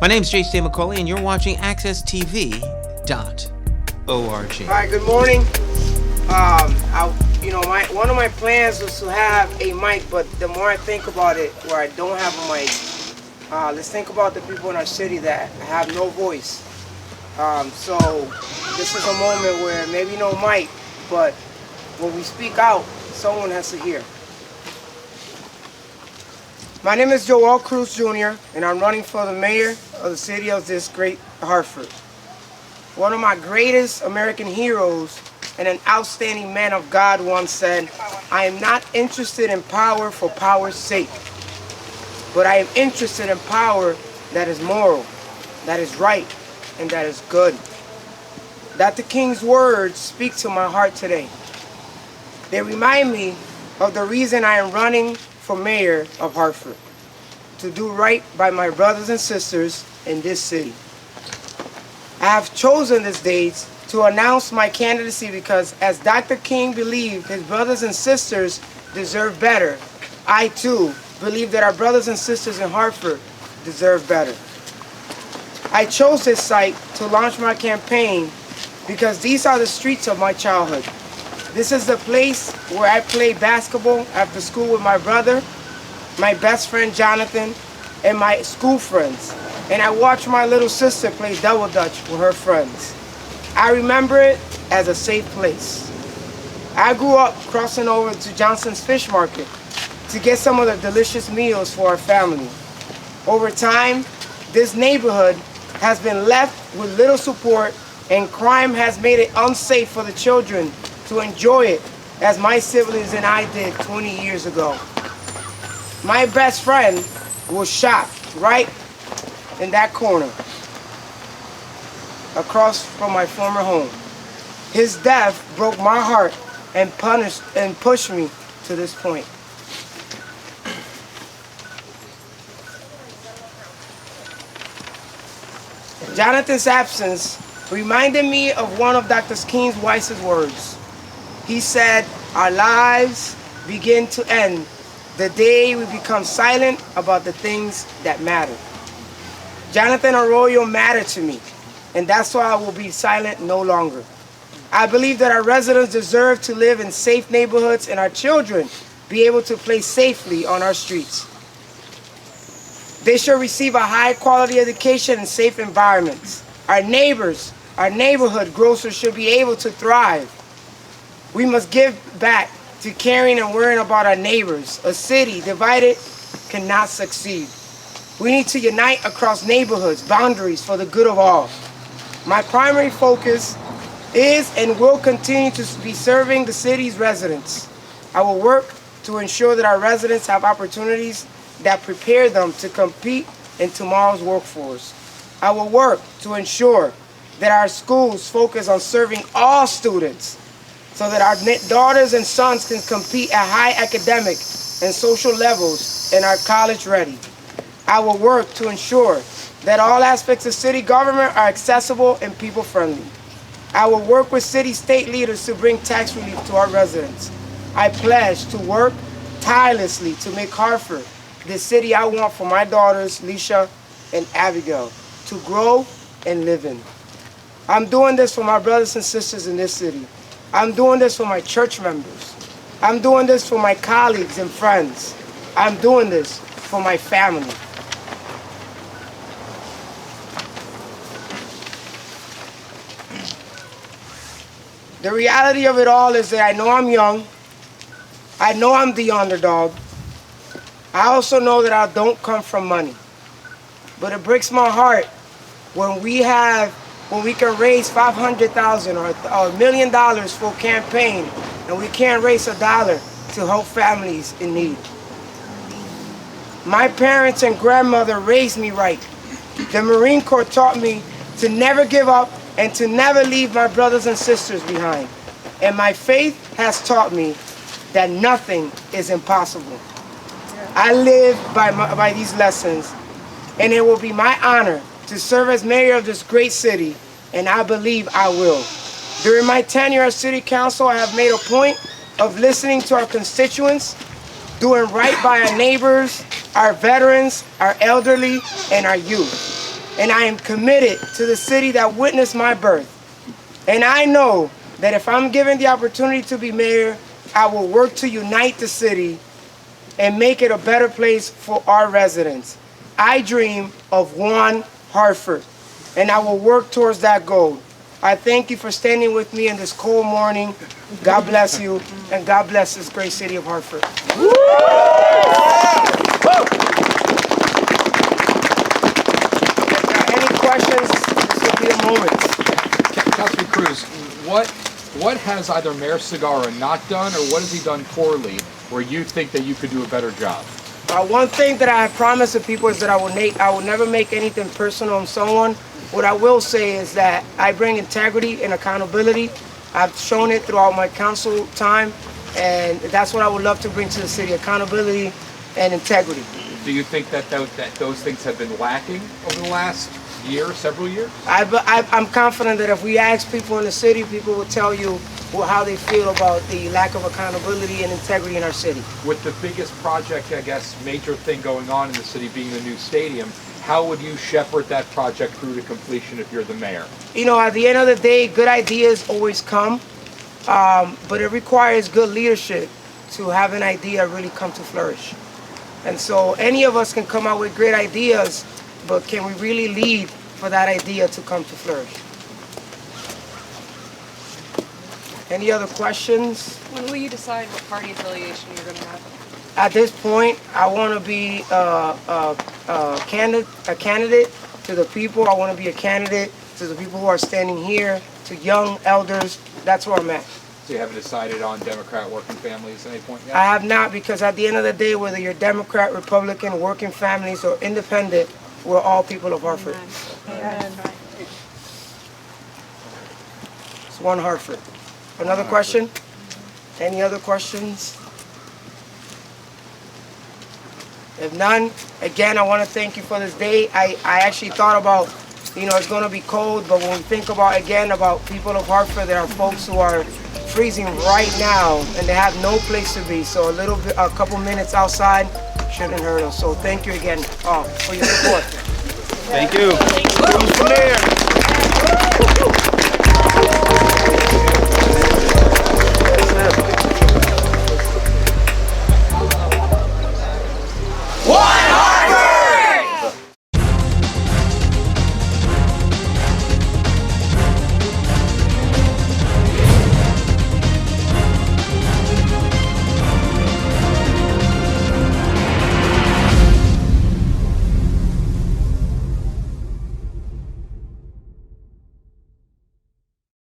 My name's J.C. McCauley, and you're watching AccessTV.org. All right, good morning. One of my plans was to have a mic, but the more I think about it, where I don't have a mic, let's think about the people in our city that have no voice. So this is a moment where maybe no mic, but when we speak out, someone has to hear. My name is Joel Cruz Jr., and I'm running for the mayor of the city of this great Hartford. One of my greatest American heroes and an outstanding man of God once said, "I am not interested in power for power's sake, but I am interested in power that is moral, that is right, and that is good." Dr. King's words speak to my heart today. They remind me of the reason I am running for mayor of Hartford, to do right by my brothers and sisters in this city. I have chosen this date to announce my candidacy because, as Dr. King believed his brothers and sisters deserve better, I too believe that our brothers and sisters in Hartford deserve better. I chose this site to launch my campaign because these are the streets of my childhood. This is the place where I played basketball after school with my brother, my best friend Jonathan, and my school friends. And I watched my little sister play double dutch with her friends. I remember it as a safe place. I grew up crossing over to Johnson's Fish Market to get some of the delicious meals for our family. Over time, this neighborhood has been left with little support, and crime has made it unsafe for the children to enjoy it as my siblings and I did 20 years ago. My best friend was shot right in that corner across from my former home. His death broke my heart and pushed me to this point. Jonathan's absence reminded me of one of Dr. King's wisest words. He said, "Our lives begin to end the day we become silent about the things that matter." Jonathan Arroyo mattered to me, and that's why I will be silent no longer. I believe that our residents deserve to live in safe neighborhoods and our children be able to play safely on our streets. They should receive a high-quality education in safe environments. Our neighbors, our neighborhood grocers should be able to thrive. We must give back to caring and worrying about our neighbors. A city divided cannot succeed. We need to unite across neighborhoods, boundaries for the good of all. My primary focus is and will continue to be serving the city's residents. I will work to ensure that our residents have opportunities that prepare them to compete in tomorrow's workforce. I will work to ensure that our schools focus on serving all students so that our daughters and sons can compete at high academic and social levels and are college ready. I will work to ensure that all aspects of city government are accessible and people friendly. I will work with city state leaders to bring tax relief to our residents. I pledge to work tirelessly to make Hartford the city I want for my daughters, Leisha and Abigail, to grow and live in. I'm doing this for my brothers and sisters in this city. I'm doing this for my church members. I'm doing this for my colleagues and friends. I'm doing this for my family. The reality of it all is that I know I'm young. I know I'm the underdog. I also know that I don't come from money. But it breaks my heart when we can raise $500,000 or $1 million for a campaign and we can't raise $1 to help families in need. My parents and grandmother raised me right. The Marine Corps taught me to never give up and to never leave my brothers and sisters behind. And my faith has taught me that nothing is impossible. I live by these lessons, and it will be my honor to serve as mayor of this great city, and I believe I will. During my tenure as city council, I have made a point of listening to our constituents, doing right by our neighbors, our veterans, our elderly, and our youth. and I am committed to the city that witnessed my birth. And I know that if I'm given the opportunity to be mayor, I will work to unite the city and make it a better place for our residents. I dream of one Hartford, and I will work towards that goal. I thank you for standing with me in this cold morning. God bless you, and God bless this great city of Hartford. If there are any questions, this will be a moment. Councilman Cruz, what has either Mayor Segarra not done, or what has he done poorly where you think that you could do a better job? One thing that I have promised to people is that I will never make anything personal on someone. What I will say is that I bring integrity and accountability. I've shown it throughout my council time, and that's what I would love to bring to the city: accountability and integrity. Do you think that those things have been lacking over the last year, several years? I'm confident that if we ask people in the city, people will tell you how they feel about the lack of accountability and integrity in our city. With the biggest project, I guess, major thing going on in the city being the new stadium, how would you shepherd that project through to completion if you're the mayor? You know, at the end of the day, good ideas always come, but it requires good leadership to have an idea really come to flourish. And so any of us can come out with great ideas, but can we really lead for that idea to come to flourish? Any other questions? When will you decide what party affiliation you're going to have? At this point, I want to be a candidate to the people. I want to be a candidate to the people who are standing here, to young elders. That's where I'm at. So you haven't decided on Democrat, working families at any point yet? I have not, because at the end of the day, whether you're Democrat, Republican, working families, or independent, we're all people of Hartford. Amen. It's one Hartford. Another question? Any other questions? If none, again, I want to thank you for this day. I actually thought about, you know, it's going to be cold, but when we think about, again, about people of Hartford, there are folks who are freezing right now, and they have no place to be. So a couple minutes outside shouldn't hurt us. So thank you again for your support. Thank you. Thank you. Mayor.